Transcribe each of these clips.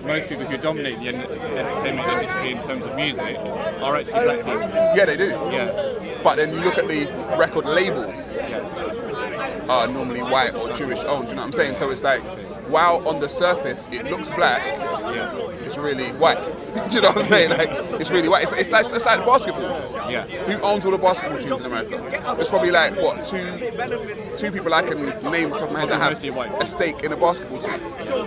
most people who dominate the entertainment industry in terms of music are actually black people. Yeah, they do. Yeah. But then you look at the record labels, Yeah. are normally white or Jewish owned. You know what I'm saying? So it's like, while on the surface it looks black, Yeah. it's really white. Do you know what I'm saying? Like, it's really white. It's like basketball. Yeah. Who owns all the basketball teams in America? There's probably like what two people I can name off the top of my head that have Mostly white. a stake in a basketball team.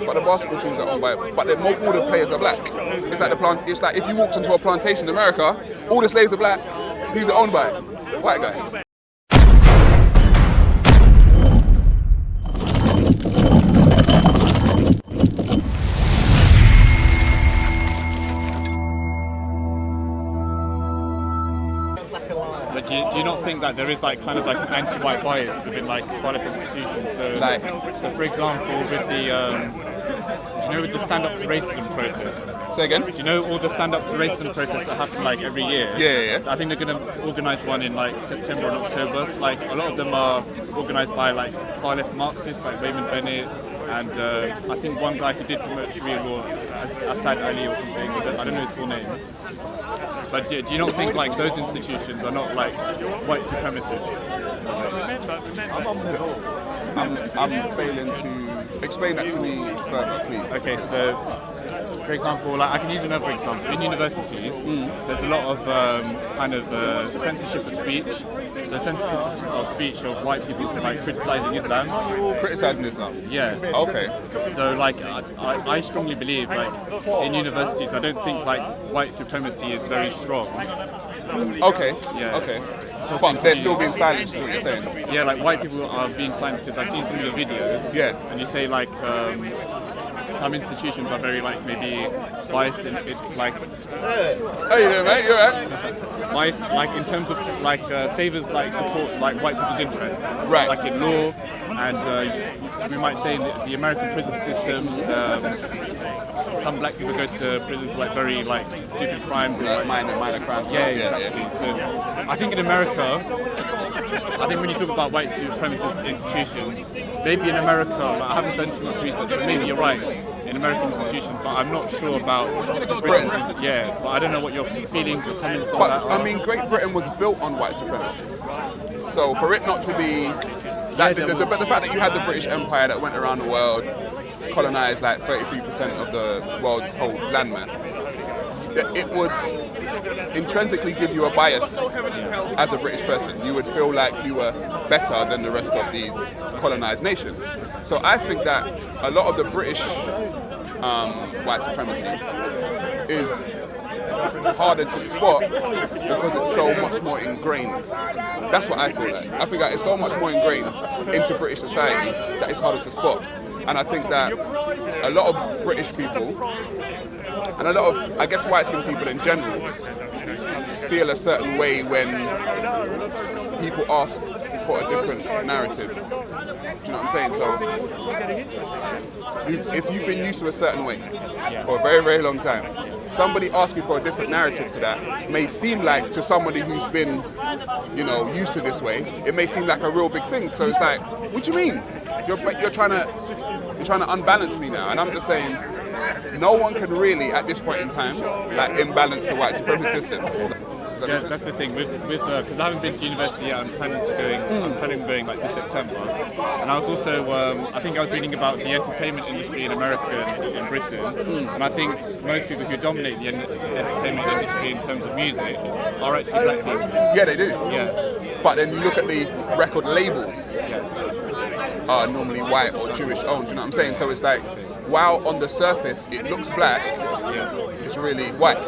But the basketball teams are owned by, but all the players are black. It's like It's like if you walked into a plantation in America, all the slaves are black. Who's it owned by? White guy. But do you not think that there is like kind of like an anti-white bias within like far-left institutions? So for example, with the do you know with the stand-up to racism protests? Say again? Do you know all the stand-up to racism protests that happen like every year? Yeah. I think they're going to organise one in like September and October. So, like a lot of them are organised by like far-left Marxists like Raymond Bennett, and I think one guy who did promote Sharia law, Assad Ali or something. I don't know his full name. But do you not think like those institutions are not like white supremacists? I'm failing to explain that to me further, please. Okay, so for example, like I can use another example. In universities, there's a lot of censorship of speech. So censorship of speech of white people, so like criticising Islam. Criticising Islam? Yeah. Okay. So like I strongly believe like in universities, I don't think like white supremacy is very strong. Okay. Yeah. Okay. So But they're still being silenced, is what you're saying? Yeah, like white people are being silenced because I've seen some of your videos. Yeah. And you say like some institutions are very like maybe biased in it, like How you doing, mate? You alright? biased like in terms of like favors like support like white people's interests. Right. Like in law, and we might say in the American prison systems. Some black people go to prison for like very like stupid crimes and like, Minor crimes. yeah, exactly. So I think in America, I think when you talk about white supremacist institutions, maybe in America, like, I haven't done too much research, but maybe you're right in American institutions, but I'm not sure about Britain. Yeah, but I don't know what your feelings or comments on that But are. I mean, Great Britain was built on white supremacy. So for it not to be, like, but the fact that you had the British Empire that went around the world, colonized like 33% of the world's whole landmass, it would intrinsically give you a bias as a British person. You would feel like you were better than the rest of these colonized nations. So I think that a lot of the British white supremacy is harder to spot because it's so much more ingrained. That's what I feel like. I think that it's so much more ingrained into British society that it's harder to spot. And I think that a lot of British people, and a lot of, I guess, white-skinned people in general, feel a certain way when people ask for a different narrative. Do you know what I'm saying? So, if you've been used to a certain way for a very, very long time, somebody asking for a different narrative to that may seem like, to somebody who's been, used to this way, it may seem like a real big thing. So it's like, what do you mean? You're trying to unbalance me now, and I'm just saying, no one can really, at this point in time, like imbalance the white supremacy system. Yeah, that's the thing with because I haven't been to university yet. I'm planning on going like this September, and I was also I think I was reading about the entertainment industry in America and in Britain, and I think most people who dominate the entertainment industry in terms of music are actually black people. Yeah, they do. Yeah. But then you look at the record labels, are normally white or Jewish owned. You know what I'm saying? So it's like, while on the surface it looks black, it's really white.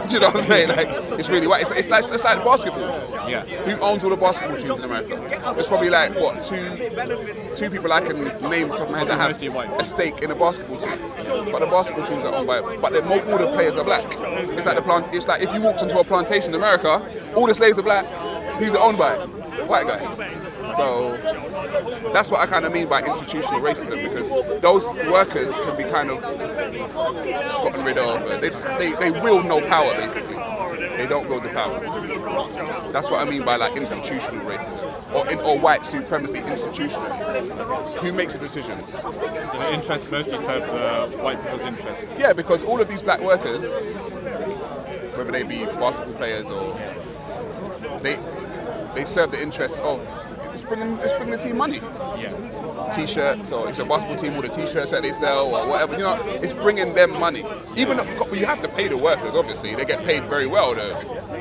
Do you know what I'm saying? Like, it's really white. It's like basketball. Yeah. Who owns all the basketball teams in America? There's probably like what two people I can name off the top of my head that Mostly have white. a stake in a basketball team. But the basketball teams are owned by, but all the players are black. It's like if you walked into a plantation in America, all the slaves are black. Who's it owned by? White guy. So that's what I kind of mean by institutional racism, because those workers can be kind of gotten rid of. They wield no power, basically. they don't build the power. That's what I mean by like institutional racism or white supremacy institutionally. Who makes the decisions? So the interests mostly serve the white people's interests. Yeah, because all of these black workers, whether they be basketball players or they serve the interests of it's bringing the team money. Yeah. T-shirts, or it's a basketball team with the T-shirts that they sell or whatever. You know, it's bringing them money. Even though you have to pay the workers, obviously they get paid very well, the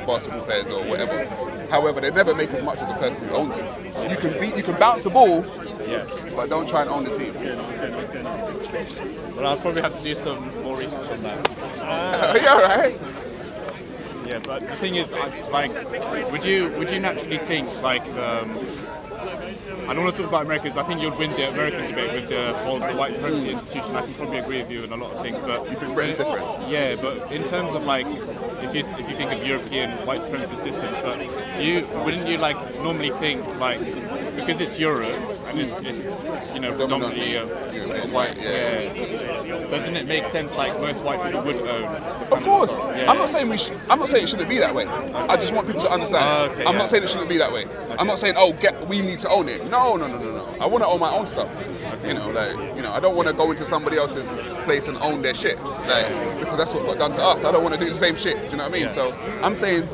basketball players or whatever. However, they never make as much as the person who owns it. You can bounce the ball, but don't try and own the team. Well, I'll probably have to do some more research on that. Yeah, right. Yeah, but the thing is, like, would you naturally think like? I don't want to talk about America because I think you'd win the American debate with the white supremacy institution. I can probably agree with you on a lot of things, but you think Britain's different? Yeah, but in terms of like, if you think of European white supremacy systems, but wouldn't you like normally think like because it's Europe and it's predominantly white, doesn't it make sense like most white people would own? Of course. I'm not saying it shouldn't be that way. I just want people to understand. I'm not saying it shouldn't be that way. I'm not saying we need to own it. No. I want to own my own stuff. You know, I don't want to go into somebody else's place and own their shit, because that's what got done to us. I don't want to do the same shit. Do you know what I mean? So I'm saying,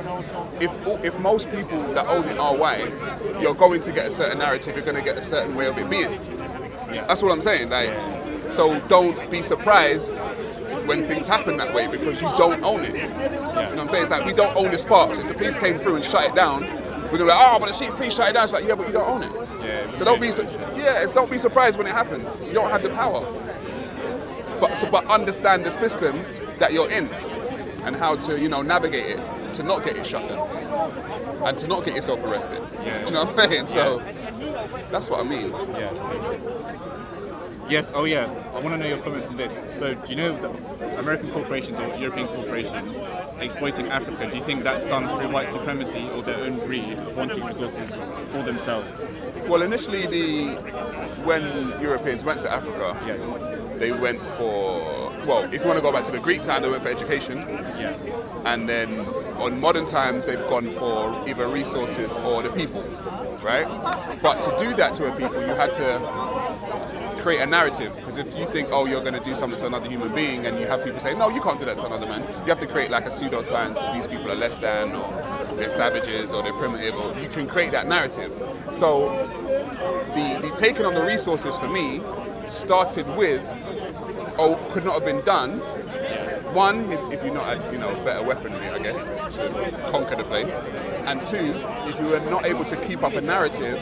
if most people that own it are white, you're going to get a certain narrative. You're going to get a certain way of it being. That's what I'm saying. So don't be surprised when things happen that way because you don't own it. You know what I'm saying? It's like we don't own this park. So if the police came through and shut it down, we're gonna be like, but the police shut it down. It's like, yeah, but you don't own it. So don't be surprised when it happens. You don't have the power. But understand the system that you're in and how to navigate it to not get it shut down and to not get yourself arrested. You know what I'm saying? So that's what I mean. Yes, I want to know your comments on this. So, do you know that American corporations or European corporations exploiting Africa, do you think that's done through white supremacy or their own greed of wanting resources for themselves? Well, initially, when Europeans went to Africa, they went for, if you want to go back to the Greek time, they went for education. And then on modern times, they've gone for either resources or the people, right? But to do that to a people, you had to create a narrative, because if you think, you're going to do something to another human being and you have people say, no, you can't do that to another man, you have to create like a pseudoscience, these people are less than, or they're savages, or they're primitive, or you can create that narrative. So the taking on the resources for me started with, could not have been done. One, if you're not better weaponry, I guess, to conquer the place. And two, if you are not able to keep up a narrative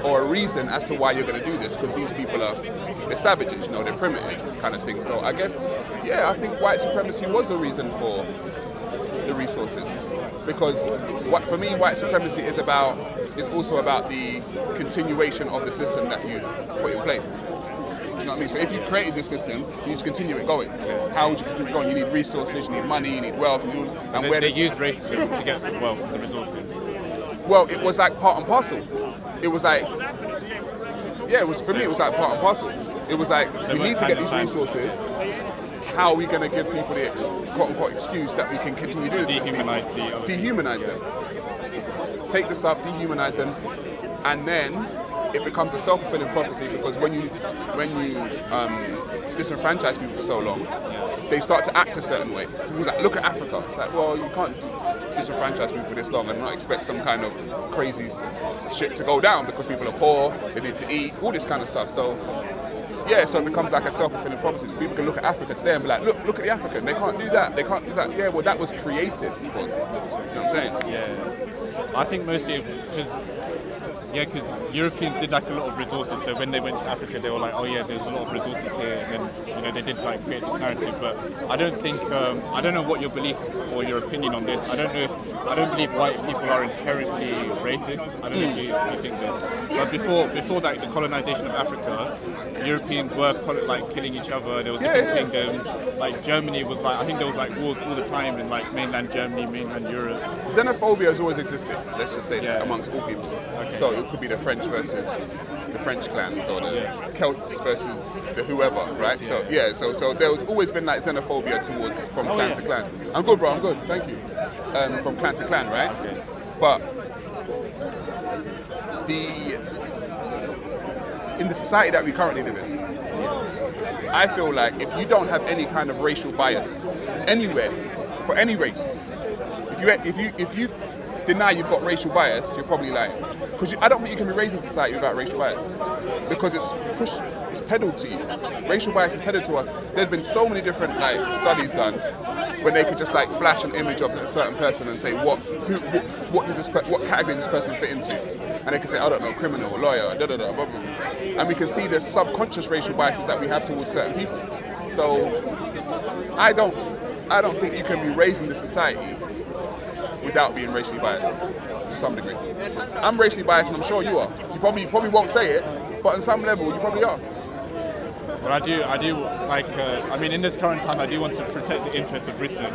or a reason as to why you're going to do this, because these people they're savages, they're primitive kind of thing. So I guess, I think white supremacy was a reason for the resources. Because for me, white supremacy is also about the continuation of the system that you've put in place. You know what I mean? So if you created this system, you need to continue it going. How would you continue it going? You need resources, you need money, you need wealth. And they use racism to get the wealth, the resources. Well, it was like part and parcel. It was like, for me, it was like part and parcel. It was like, we need to get these resources. How are we going to give people the quote-unquote excuse that we can continue doing this? Dehumanize them. Take the stuff, dehumanize them, and then it becomes a self-fulfilling prophecy, because when you disenfranchise people for so long, they start to act a certain way. So people like, look at Africa. It's like, well, you can't disenfranchise people for this long and not expect some kind of crazy shit to go down because people are poor, they need to eat, all this kind of stuff. So so it becomes like a self-fulfilling prophecy. So people can look at Africa today and be like, look at the African, they can't do that, they can't do that. Yeah, well, that was created. You know what I'm saying? Yeah. I think mostly because Europeans did like a lot of resources, so when they went to Africa they were like, there's a lot of resources here, and then they did like create this narrative. But I don't think I don't know what your belief or your opinion on this. I don't believe white people are inherently racist. I don't know if you think this. But before that, the colonization of Africa, Europeans were killing each other. There was different kingdoms. Like Germany was I think there was wars all the time in like mainland Germany, mainland Europe. Xenophobia has always existed. Let's just say that amongst all people. Okay. So it could be the French versus the French clans or the Celts versus the whoever, right? So there's always been like xenophobia towards from clan to clan. I'm good, bro. I'm good. Thank you. From clan to clan, right? Okay. But in the society that we currently live in, I feel like if you don't have any kind of racial bias anywhere for any race, if you deny you've got racial bias, you're probably lying. Because I don't think you can be raised in society without racial bias. Because it's peddled to you. Racial bias is peddled to us. There's been so many different like studies done when they could just like flash an image of a certain person and say what category does this person fit into, and they can say, I don't know, criminal, lawyer, da da da, blah, blah, blah. And we can see the subconscious racial biases that we have towards certain people. So I don't think you can be raised in this society without being racially biased to some degree. I'm racially biased, and I'm sure you are. You probably won't say it, but on some level you probably are. Well, I do like. I mean, in this current time, I do want to protect the interests of Britain.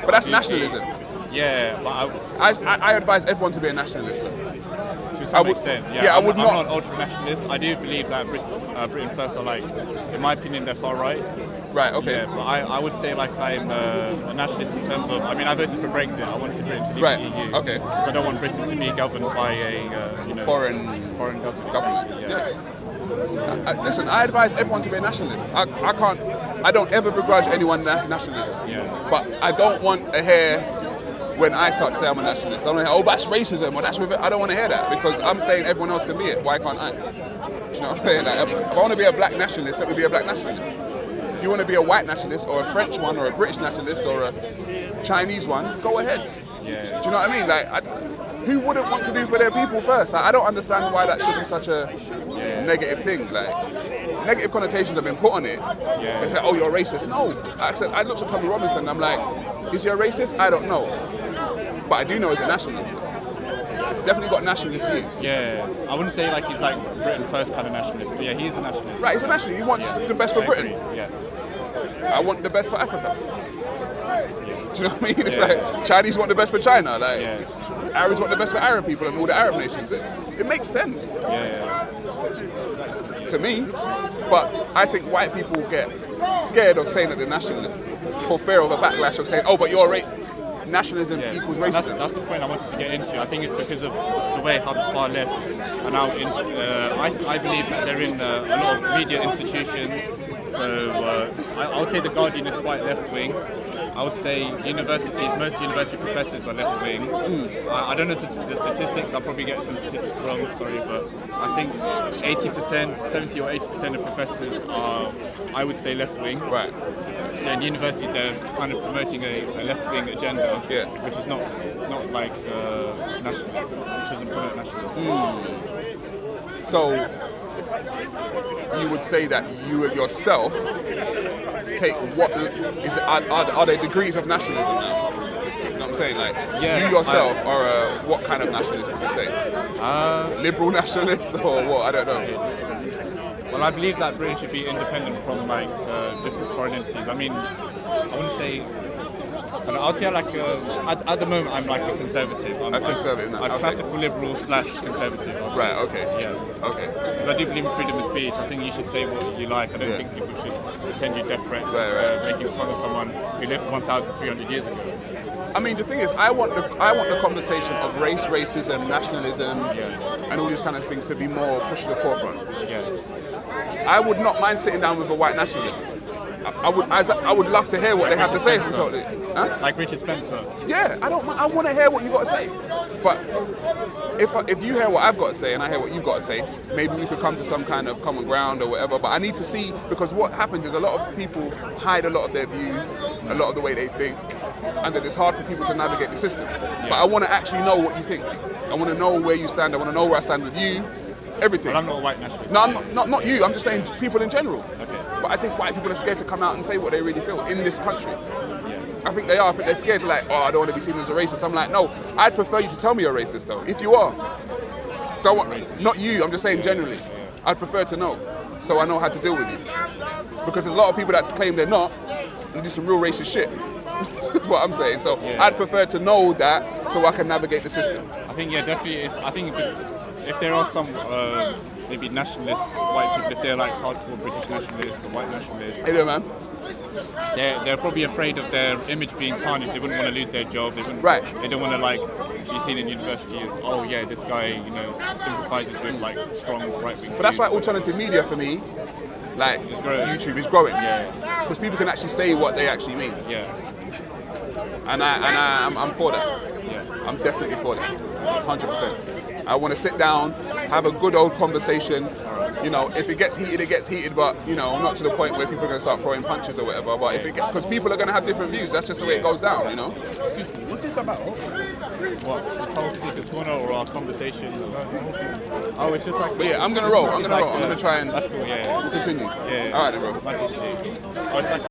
But that's nationalism. But I advise everyone to be a nationalist. To some extent, I would not. I'm not ultra nationalist. I do believe that Britain First are like, in my opinion, they're far right. Right. Okay. Yeah, but I would say like I'm a nationalist in terms of. I mean, I voted for Brexit. I wanted Britain to leave the EU. Okay. Because I don't want Britain to be governed by a foreign government. Listen, I advise everyone to be a nationalist. I don't ever begrudge anyone nationalism. Yeah. But I don't want to hear when I start to say I'm a nationalist. I don't want to hear, that's racism or that's I don't want to hear that, because I'm saying everyone else can be it. Why can't I? Do you know what I'm saying? Like, if I want to be a black nationalist, let me be a black nationalist. If you want to be a white nationalist or a French one or a British nationalist or a Chinese one, go ahead. Yeah. Do you know what I mean? Like, who wouldn't want to do for their people first? Like, I don't understand why that should be such a negative thing. Like, negative connotations have been put on it. Yeah. They say, oh, you're racist. No. I looked at Tommy Robinson and I'm like, is he a racist? I don't know. But I do know he's a nationalist. Definitely got nationalist views. Yeah. I wouldn't say like he's like Britain First kind of nationalist, but yeah, he is a nationalist. Right, he's a nationalist. He wants the best for Britain. Yeah. I want the best for Africa. Do you know what I mean? It's like Chinese want the best for China. Like Arabs want the best for Arab people and all the Arab nations. It makes sense to me. But I think white people get scared of saying that they're nationalists for fear of a backlash of saying, oh, but you're nationalism equals racism. That's the point I wanted to get into. I think it's because of the way how the far left are now I believe that they're in a lot of media institutions. So I would say the Guardian is quite left-wing. I would say most university professors are left-wing. I don't know the statistics, I'll probably get some statistics wrong, sorry, but I think 70 or 80% of professors are, I would say, left-wing. Right. So in universities they're kind of promoting a left-wing agenda, which is not like nationalist, which doesn't promote nationalism. So you would say that you yourself take what is are there degrees of nationalism now? You know what I'm saying? Like you yourself are what kind of nationalist would you say? Liberal nationalist or what? I don't know. Well, I believe that Britain should be independent from like different foreign entities. I mean, I wouldn't say. I'd say like at the moment I'm like a conservative. I'm conservative now. I'm classical liberal / conservative. Right. Okay. Yeah. Okay. Because I do believe in freedom of speech. I think you should say what you like. I don't think people should send you death threats making fun of someone who lived 1,300 years ago. I mean, the thing is, I want the conversation of race, racism, nationalism, and all these kind of things to be more pushed to the forefront. Yeah. I would not mind sitting down with a white nationalist. I would love to hear what they have to say. Huh? Like Richard Spencer. Yeah, I don't. I want to hear what you got to say. But if you hear what I've got to say and I hear what you've got to say, maybe we could come to some kind of common ground or whatever. But I need to see, because what happens is a lot of people hide a lot of their views, a lot of the way they think, and then it's hard for people to navigate the system. But I want to actually know what you think. I want to know where you stand. I want to know where I stand with you. Everything. But I'm not a white nationalist. No, I'm not you. I'm just saying people in general. Okay. But I think white people are scared to come out and say what they really feel in this country. I think they are. I think they're scared. They're like, oh, I don't want to be seen as a racist. I'm like, no, I'd prefer you to tell me you're racist, though, if you are. So, not you, I'm just saying generally. I'd prefer to know, so I know how to deal with you. Because there's a lot of people that claim they're not, and do some real racist shit. What I'm saying. So, I'd prefer to know that, so I can navigate the system. I think, definitely. I think if there are some maybe nationalist white people, if they're like hardcore British nationalists or white nationalists, Hey there, man. they're probably afraid of their image being tarnished. They wouldn't want to lose their job. They wouldn't. Right. They don't want to like be seen in university as, oh yeah, this guy, sympathizes with like strong right wing. But that's why alternative media for me, like growing. YouTube, is growing. Yeah. Because people can actually say what they actually mean. Yeah. And I'm for that. Yeah. I'm definitely for that. 100%. I want to sit down, have a good old conversation. If it gets heated, it gets heated, but not to the point where people are going to start throwing punches or whatever. But because people are going to have different views, that's just the way it goes down. What's this about? What, this whole speaker's corner or our conversation? Oh, it's just like. But yeah, I'm going to roll. I'm going to try and. That's cool. Yeah. We'll continue. Yeah. All right, then, bro. Nice talking to you. Oh, it's like.